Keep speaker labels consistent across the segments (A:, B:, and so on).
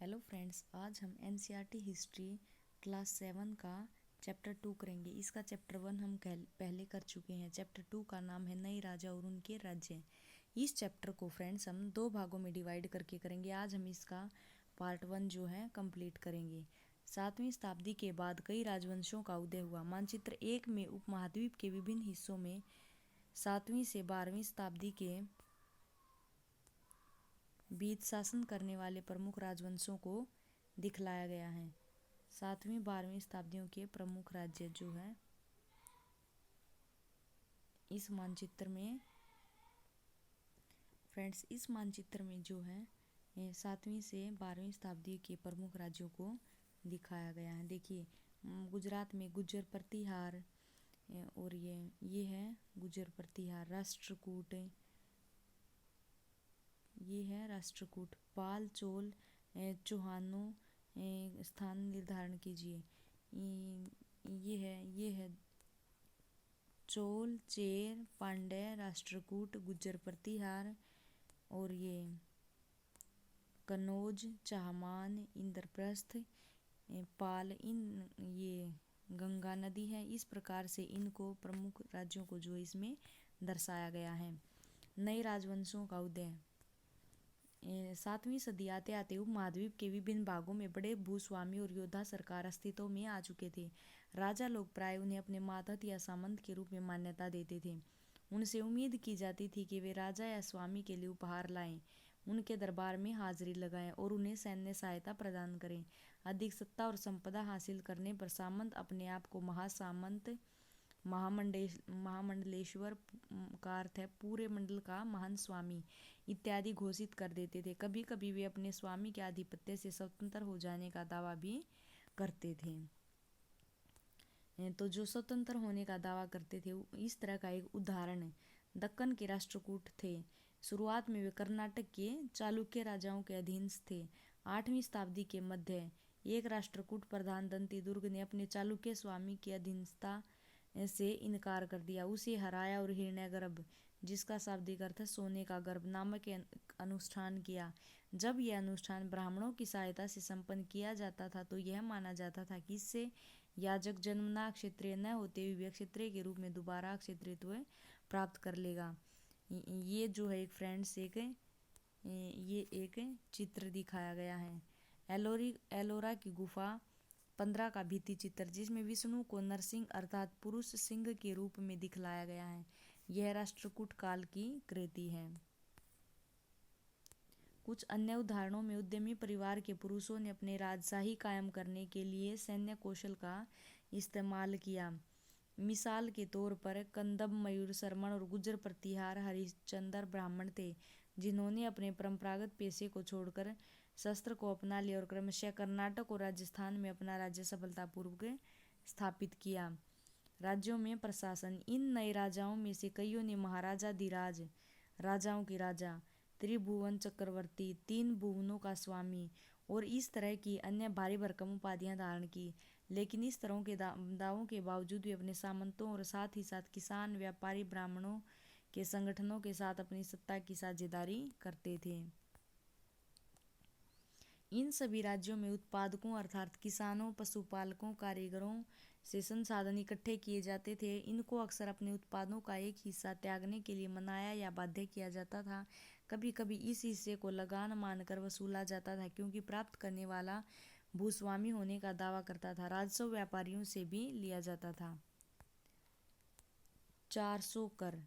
A: Hello friends, आज हम NCERT history class 7 का चैप्टर 2 करेंगे। इसका चैप्टर 1 हम पहले कर चुके हैं। चैप्टर 2 का नाम है नए राजा और उनके राज्य। इस चैप्टर को फ्रेंड्स हम 2 भागों में डिवाइड करके करेंगे। आज हम इसका पार्ट 1 जो है कंप्लीट करेंगे। 7वीं शताब्दी के बाद कई राजवंशों का उदय हुआ। मानचित्र 1 में उपमहाद्वीप के विभिन्न हिस्सों में 7वीं से 12वीं शताब्दी के बीच शासन करने वाले प्रमुख राजवंशों को दिखलाया गया है। 7वीं 12वीं शताब्दियों के प्रमुख राज्य जो है इस मानचित्र में फ्रेंड्स इस मानचित्र में जो है 7वीं से 12वीं शताब्दी के प्रमुख राज्यों को दिखाया गया है। देखिए, गुजरात में गुज्जर प्रतिहार और ये है गुज्जर प्रतिहार। राष्ट्रकूट, ये है राष्ट्रकूट। पाल, चोल, चौहानों स्थान निर्धारण कीजिए। ये है चोल, चेर, पांड्य, राष्ट्रकूट, गुज्जर प्रतिहार और ये कनौज, चाहमान, इंद्रप्रस्थ, पाल। ये गंगा नदी है। इस प्रकार से इनको प्रमुख राज्यों को जो इसमें दर्शाया गया है। नए राजवंशों का उदय। 7वीं सदी आते आते उपमहाद्वीप के विभिन्न भागों में बड़े भूस्वामी और योद्धा सरकार अस्तित्व में आ चुके थे। राजा लोग प्राय उन्हें अपने मातहत या सामंत के रूप में मान्यता देते थे। उनसे उम्मीद की जाती थी कि वे राजा या स्वामी के लिए उपहार लाएं, उनके दरबार में हाजिरी लगाएं और उन्हें सैन्य सहायता प्रदान करें। अधिक सत्ता और संपदा हासिल करने पर सामंत अपने आप को महासामंत, महामंडलेश्वर का अर्थ है पूरे मंडल का महान स्वामी इत्यादि घोषित कर देते थे। कभी कभी वे अपने स्वामी के आधिपत्य से स्वतंत्र हो जाने का दावा भी करते थे। तो जो स्वतंत्र होने का दावा करते थे, इस तरह का एक उदाहरण दक्कन के राष्ट्रकूट थे। शुरुआत में वे कर्नाटक के चालुक्य राजाओं के अधीन थे। 8वीं शताब्दी के मध्य एक राष्ट्रकूट प्रधान दंती दुर्ग ने अपने चालुक्य स्वामी की अधीनता से इनकार कर दिया। उसे हराया और हिरण्यगर्भ, जिसका शाब्दिक अर्थ सोने का गर्भ, नामक अनुष्ठान किया। जब यह अनुष्ठान ब्राह्मणों की सहायता से संपन्न किया जाता था तो यह माना जाता था कि इससे याजक जन्मना क्षत्रिय न होते हुए क्षत्रिय के रूप में दोबारा क्षत्रियत्व प्राप्त कर लेगा। ये जो है एक फ्रेंड्स एक चित्र दिखाया गया है। एलोरा की गुफा 15 का भित्ति चित्र, जिसमें विष्णु को नरसिंह अर्थात पुरुष सिंह के रूप में दिखलाया गया है। यह राष्ट्रकूट काल की कृति है। कुछ अन्य उदाहरणों में उद्यमी परिवार के पुरुषों ने अपने राजशाही कायम करने के लिए सैन्य कौशल का इस्तेमाल किया। मिसाल के तौर पर कंदब, मयूर शर्मण और गुज्जर प्रतिहार हरिश्चंद्र ब्राह्मण थे, जिन्होंने अपने परंपरागत पेशे को छोड़कर शस्त्र को अपना लिया और क्रमशः कर्नाटक और राजस्थान में अपना राज्य सफलतापूर्वक स्थापित किया। राज्यों में प्रशासन। इन नए राजाओं में से कईयों ने महाराजाधिराज, राजाओं के राजा, त्रिभुवन चक्रवर्ती, 3 भुवनों का स्वामी और इस तरह की अन्य भारी भरकम उपाधियां धारण की। लेकिन इस तरह के दावों के बावजूद भी अपने सामंतों और साथ ही साथ किसान, व्यापारी, ब्राह्मणों के संगठनों के साथ अपनी सत्ता की साझेदारी करते थे। इन सभी राज्यों में उत्पादकों अर्थात किसानों, पशुपालकों, कारीगरों से संसाधन इकट्ठे किए जाते थे। इनको अक्सर अपने उत्पादों का एक हिस्सा त्यागने के लिए मनाया या बाध्य किया जाता था। कभी कभी इस हिस्से को लगान मानकर वसूला जाता था, क्योंकि प्राप्त करने वाला भूस्वामी होने का दावा करता था। राजस्व व्यापारियों से भी लिया जाता था। 400 कर।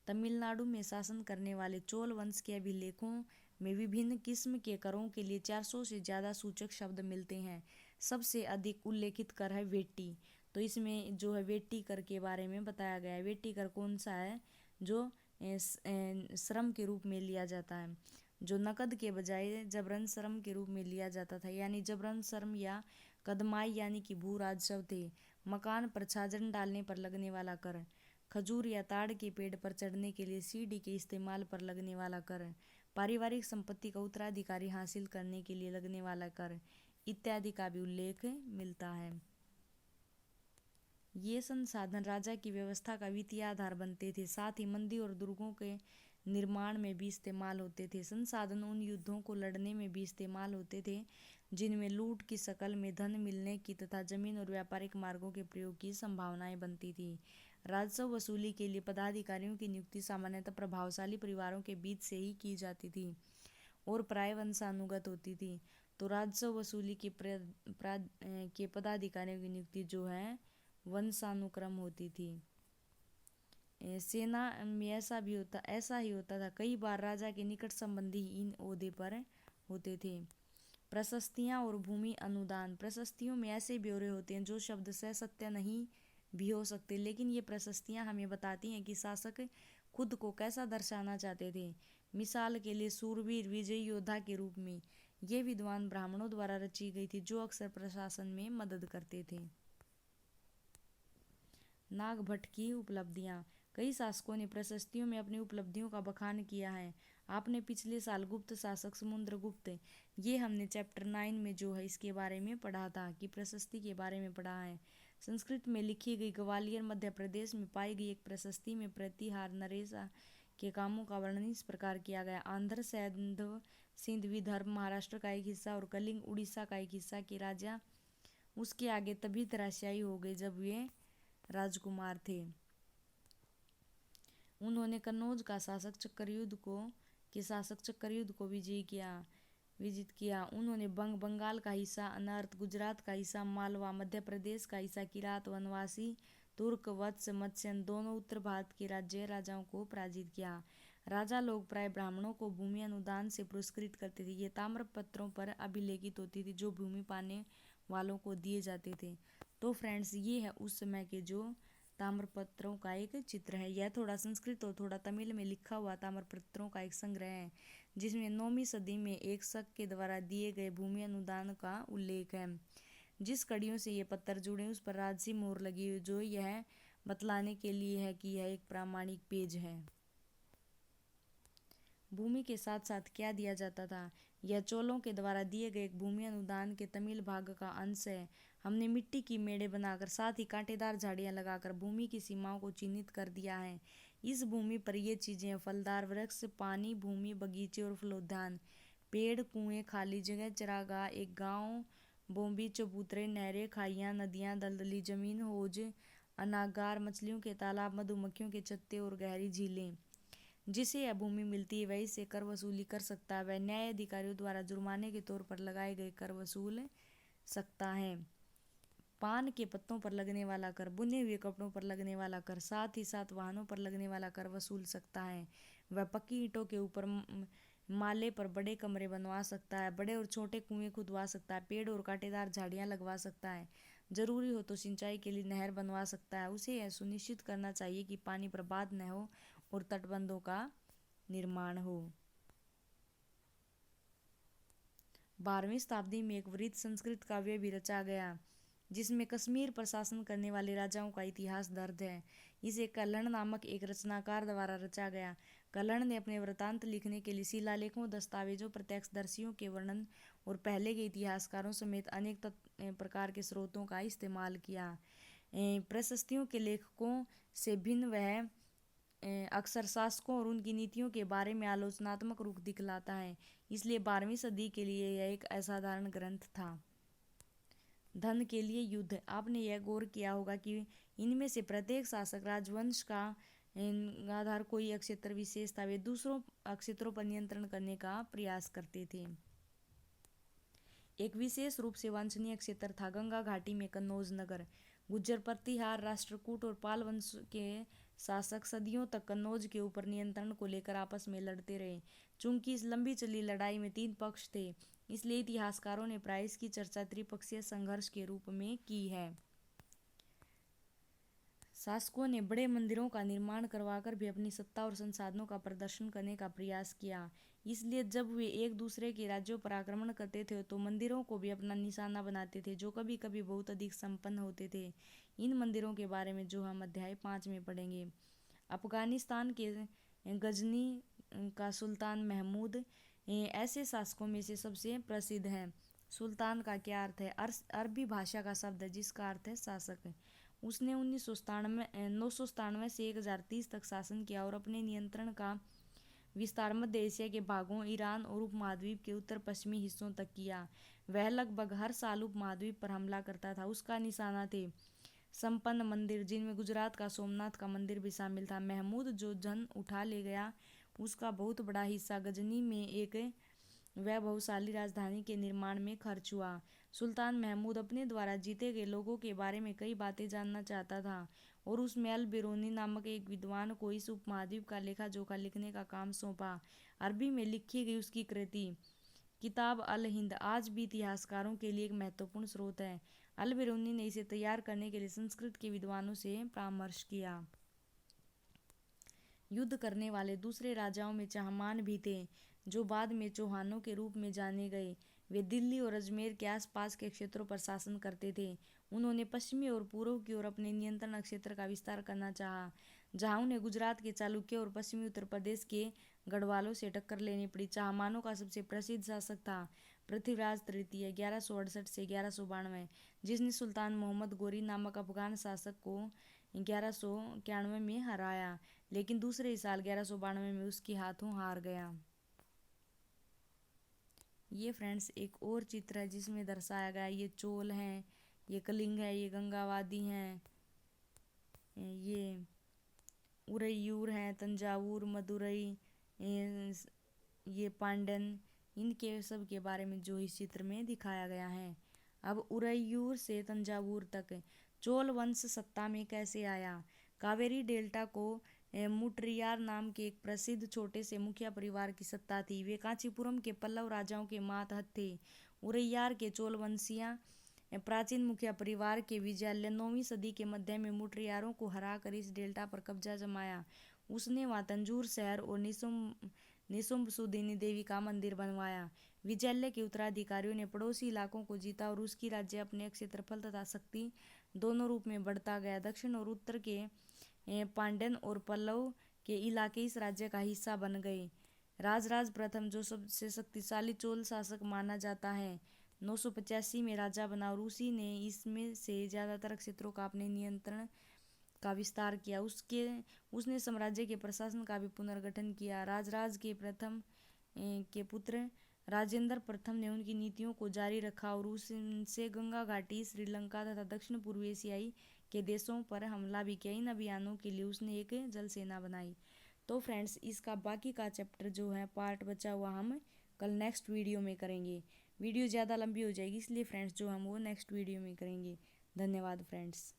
A: तमिलनाडु में शासन करने वाले चोल वंश के अभिलेखों में विभिन्न किस्म के करों के लिए 400 से ज़्यादा सूचक शब्द मिलते हैं। सबसे अधिक उल्लेखित कर है वेट्टी। तो इसमें जो है वेट्टी कर के बारे में बताया गया है। वेट्टी कर कौन सा है? जो श्रम के रूप में लिया जाता है, जो नकद के बजाय जबरन श्रम के रूप में लिया जाता था, यानी जबरन श्रम या कदमाई यानी कि भू राजस्व थे। मकान पर छाजन डालने पर लगने वाला कर, खजूर या ताड़ के पेड़ पर चढ़ने के लिए सीढ़ी के इस्तेमाल पर लगने वाला कर, पारिवारिक संपत्ति का उत्तराधिकारी हासिल करने के लिए लगने वाला कर इत्यादि का भी उल्लेख मिलता है। ये संसाधन राजा की व्यवस्था का वित्तीय आधार बनते थे। साथ ही मंदिर और दुर्गों के निर्माण में भी इस्तेमाल होते थे। संसाधन उन युद्धों को लड़ने में भी इस्तेमाल होते थे जिनमें लूट की शक्ल में धन मिलने की तथा जमीन और व्यापारिक मार्गों के प्रयोग की संभावनाएं बनती थी। राजस्व वसूली के लिए पदाधिकारियों की नियुक्ति सामान्यतः प्रभावशाली परिवारों के बीच से ही की जाती थी और प्राय वंशानुगत होती थी। तो राजस्व वसूली के पदाधिकारियों की नियुक्ति जो है वंशानुक्रम होती थी। सेना में ऐसा ही होता था। कई बार राजा के निकट संबंधी इन ओहदे पर होते थे। प्रशस्तियां और भूमि अनुदान। प्रशस्तियों में ऐसे ब्यौरे होते हैं जो शब्द से सत्य नहीं भी हो सकते, लेकिन ये प्रशस्तियां हमें बताती हैं कि शासक खुद को कैसा दर्शाना चाहते थे। मिसाल के लिए सूरवीर विजयी योद्धा के रूप में ये विद्वान ब्राह्मणों द्वारा रची गई थी जो अक्सर प्रशासन में मदद करते थे। नागभट्ट की उपलब्धियां। कई शासकों ने प्रशस्तियों में अपनी उपलब्धियों का बखान किया है। आपने पिछले साल गुप्त शासक समुद्रगुप्त, ये हमने चैप्टर 9 में जो है इसके बारे में पढ़ा था कि प्रशस्ति के बारे में पढ़ा है। संस्कृत में लिखी गई ग्वालियर मध्य प्रदेश में पाई गई एक प्रशस्ति में प्रतिहार नरेश के कामों का वर्णन इस प्रकार किया गया। आंध्र सैंधव सिंध विदर्भ महाराष्ट्र का एक हिस्सा और कलिंग उड़ीसा का एक हिस्सा के राजा उसके आगे तभी धराशायी हो गए जब वे राजकुमार थे। उन्होंने कन्नौज का शासक चक्रयुद्ध को विजित किया। उन्होंने बंगाल का हिस्सा, अनर्त, गुजरात का हिस्सा, मालवा, मध्य प्रदेश का हिस्सा, किरात, वनवासी, तुर्क, वत्स, मत्स्यन दोनों उत्तर भारत के राजाओं को पराजित किया। राजा लोग प्राय ब्राह्मणों को भूमि अनुदान से पुरस्कृत करते थे। ये ताम्रपत्रों पर अभिलेखित होती थी जो भूमि पाने वालों को दिए जाते थे। तो फ्रेंड्स, ये है उस समय के जो ताम्रपत्रों का एक चित्र है। यह थोड़ा संस्कृत और थोड़ा तमिल में लिखा हुआ ताम्रपत्रों का एक संग्रह है जिसमें 9वीं सदी में एक शक के द्वारा दिए गए भूमि अनुदान का उल्लेख है। जिस कड़ियों से ये पत्थर जुड़े उस पर राजसी मोहर लगी हुई जो यह बतलाने के लिए है कि यह एक प्रामाणिक पेज है। भूमि के साथ साथ क्या दिया जाता था? यह चोलों के द्वारा दिए गए एक भूमि अनुदान के तमिल भाग का अंश है। हमने मिट्टी की मेड़े बनाकर साथ ही कांटेदार झाड़ियां लगाकर भूमि की सीमाओं को चिन्हित कर दिया है। इस भूमि पर ये चीजें फलदार वृक्ष, पानी भूमि, बगीचे और फलोद्यान, पेड़, कुएं, खाली जगह, चरागाह, एक गांव, बोम्बी, चबूतरे, नहरें, खाइयां, नदियां, दलदली जमीन, हौज, अनागार, मछलियों के तालाब, मधुमक्खियों के छत्ते और गहरी झीलें। जिसे यह भूमि मिलती है वह इससे कर वसूली कर सकता है। वह न्याय अधिकारियों द्वारा जुर्माने के तौर पर लगाए गए कर वसूल सकता है। पान के पत्तों पर लगने वाला कर, बुने हुए कपड़ों पर लगने वाला कर, साथ ही साथ वाहनों पर लगने वाला कर वसूल सकता है। वह पक्की ईंटों के ऊपर माले पर बड़े कमरे बनवा सकता है, बड़े और छोटे कुएं खुदवा सकता है, पेड़ और कांटेदार झाड़ियां लगवा सकता है, जरूरी हो तो सिंचाई के लिए नहर बनवा सकता है। उसे यह सुनिश्चित करना चाहिए कि पानी बर्बाद न हो और तटबंधों का निर्माण हो। 12वीं शताब्दी में एक वृत्त संस्कृत काव्य भी रचा गया जिसमें कश्मीर पर शासन करने वाले राजाओं का इतिहास दर्ज है। इसे कल्हण नामक एक रचनाकार द्वारा रचा गया। कल्हण ने अपने वृत्तांत लिखने के लिए शिलालेखों, दस्तावेजों, प्रत्यक्षदर्शियों के वर्णन और पहले के इतिहासकारों समेत अनेक प्रकार के स्रोतों का इस्तेमाल किया। प्रशस्तियों के लेखकों से भिन्न वह अक्सर शासकों और उनकी नीतियों के बारे में आलोचनात्मक रुख दिखलाता है। इसलिए 12वीं सदी के लिए यह एक असाधारण ग्रंथ था। धन के लिए युद्ध। आपने यह गौर किया होगा कि इनमें से प्रत्येक शासक राजवंश का आधार कोई अक्षेत्र विशेष था। वे दूसरों अक्षेत्रों पर नियंत्रण करने का प्रयास करते थे। एक विशेष रूप से वांछनीय क्षेत्र था गंगा घाटी में कन्नौज नगर। गुज्जर, प्रतिहार, राष्ट्रकूट और पाल वंश के शासक सदियों तक कन्नौज के ऊपर नियंत्रण को लेकर आपस में लड़ते रहे। चूंकि इस लंबी चली लड़ाई में 3 पक्ष थे, इसलिए इतिहासकारों ने प्राय इसकी चर्चा त्रिपक्षीय संघर्ष के रूप में की है। शासकों ने बड़े मंदिरों का निर्माण करवाकर भी अपनी सत्ता और संसाधनों का प्रदर्शन करने का प्रयास किया। इसलिए जब वे एक दूसरे के राज्यों पर आक्रमण करते थे तो मंदिरों को भी अपना निशाना बनाते थे, जो कभी कभी बहुत अधिक संपन्न होते थे। इन मंदिरों के बारे में जो हम अध्याय 5 में पढ़ेंगे। अफगानिस्तान के गजनी का सुल्तान महमूद ऐसे शासकों में से सबसे प्रसिद्ध है। सुल्तान का क्या अर्थ है? अरबी भाषा का शब्द है जिसका अर्थ है शासक। उसने 997 से 1030 तक शासन किया और अपने नियंत्रण का विस्तार मध्य एशिया के भागों, ईरान और उपमहाद्वीप के उत्तर पश्चिमी हिस्सों तक किया। वह लगभग हर साल उपमहाद्वीप पर हमला करता था। उसका निशाना थे संपन्न मंदिर, जिनमें गुजरात का सोमनाथ का मंदिर भी शामिल था। महमूद जो धन उठा ले गया, उसका बहुत बड़ा हिस्सा गजनी में एक वैभवशाली राजधानी के निर्माण में खर्च हुआ। सुल्तान महमूद अपने द्वारा जीते गए लोगों के बारे में कई बातें जानना चाहता था और उसमें अल बिरूनी नामक एक विद्वान को इस उपमहाद्वीप का लेखा जोखा लिखने का काम सौंपा। अरबी में लिखी गई उसकी कृति किताब अल हिंद आज भी इतिहासकारों के लिए एक महत्वपूर्ण स्रोत है। अल बिरूनी ने इसे तैयार करने के लिए संस्कृत के विद्वानों से परामर्श किया। युद्ध करने वाले दूसरे राजाओं में चहमान भी थे, जो बाद में चौहानों के रूप में जाने गए। वे दिल्ली और अजमेर के आसपास के क्षेत्रों पर शासन करते थे। उन्होंने पश्चिमी और पूर्व की ओर अपने नियंत्रण क्षेत्र का विस्तार करना चाहा, जहां उन्हें गुजरात के चालुक्य और पश्चिमी उत्तर प्रदेश के गढ़वालों से टक्कर लेनी पड़ी। चहमानों का सबसे प्रसिद्ध शासक था पृथ्वीराज तृतीय 1168 से 1192, जिसने सुल्तान मोहम्मद गोरी नामक अफगान शासक को 1191 में हराया, लेकिन दूसरे ही साल 1192 में उसके हाथों हार गया। ये फ्रेंड्स एक और चित्र है जिसमें दर्शाया गया ये चोल हैं, ये कलिंग है, ये गंगावादी हैं, ये उरैयूर हैं, तंजावुर, मदुरई, ये पांडन, इनके सब के बारे में जो इस चित्र में दिखाया गया है। अब उरैयूर से तंजावुर तक चोल वंश सत्ता में कैसे आया। कावेरी डेल्टा को मुट्रियार नाम के एक प्रसिद्ध छोटे से मुखिया परिवार की सत्ता थी। वे कांचीपुरम के पल्लव राजाओं के मातहत थे। उरैयार के चोल वंशिया प्राचीन मुखिया परिवार के विजयालय 9वीं सदी के मध्य में मुट्रियारों को हराकर इस डेल्टा पर कब्जा जमाया। उसने वहां तंजूर शहर और निसुम्बसुदीनी देवी का मंदिर बनवाया। विजयालय के उत्तराधिकारियों ने पड़ोसी इलाकों को जीता और उसकी राज्य अपने क्षेत्रफल तथा शक्ति दोनों रूप में बढ़ता गया। दक्षिण और उत्तर के पांड्यन और पल्लव के इलाके इस राज्य का हिस्सा बन गए। राजराज प्रथम, जो सबसे शक्तिशाली चोल शासक माना जाता है, 985 में राजा बना और उसी ने इसमें से ज्यादातर क्षेत्रों का अपने नियंत्रण का विस्तार किया। उसने साम्राज्य के प्रशासन का भी पुनर्गठन किया। राजराज के प्रथम के पुत्र राजेंद्र प्रथम ने उनकी नीतियों को जारी रखा और उससे गंगा घाटी, श्रीलंका तथा दक्षिण पूर्व एशियाई के देशों पर हमला भी किया। इन अभियानों के लिए उसने एक जल सेना बनाई। तो फ्रेंड्स, इसका बाकी का चैप्टर जो है पार्ट बचा हुआ हम कल नेक्स्ट वीडियो में करेंगे। वीडियो ज़्यादा लंबी हो जाएगी, इसलिए फ्रेंड्स जो हम वो नेक्स्ट वीडियो में करेंगे। धन्यवाद फ्रेंड्स।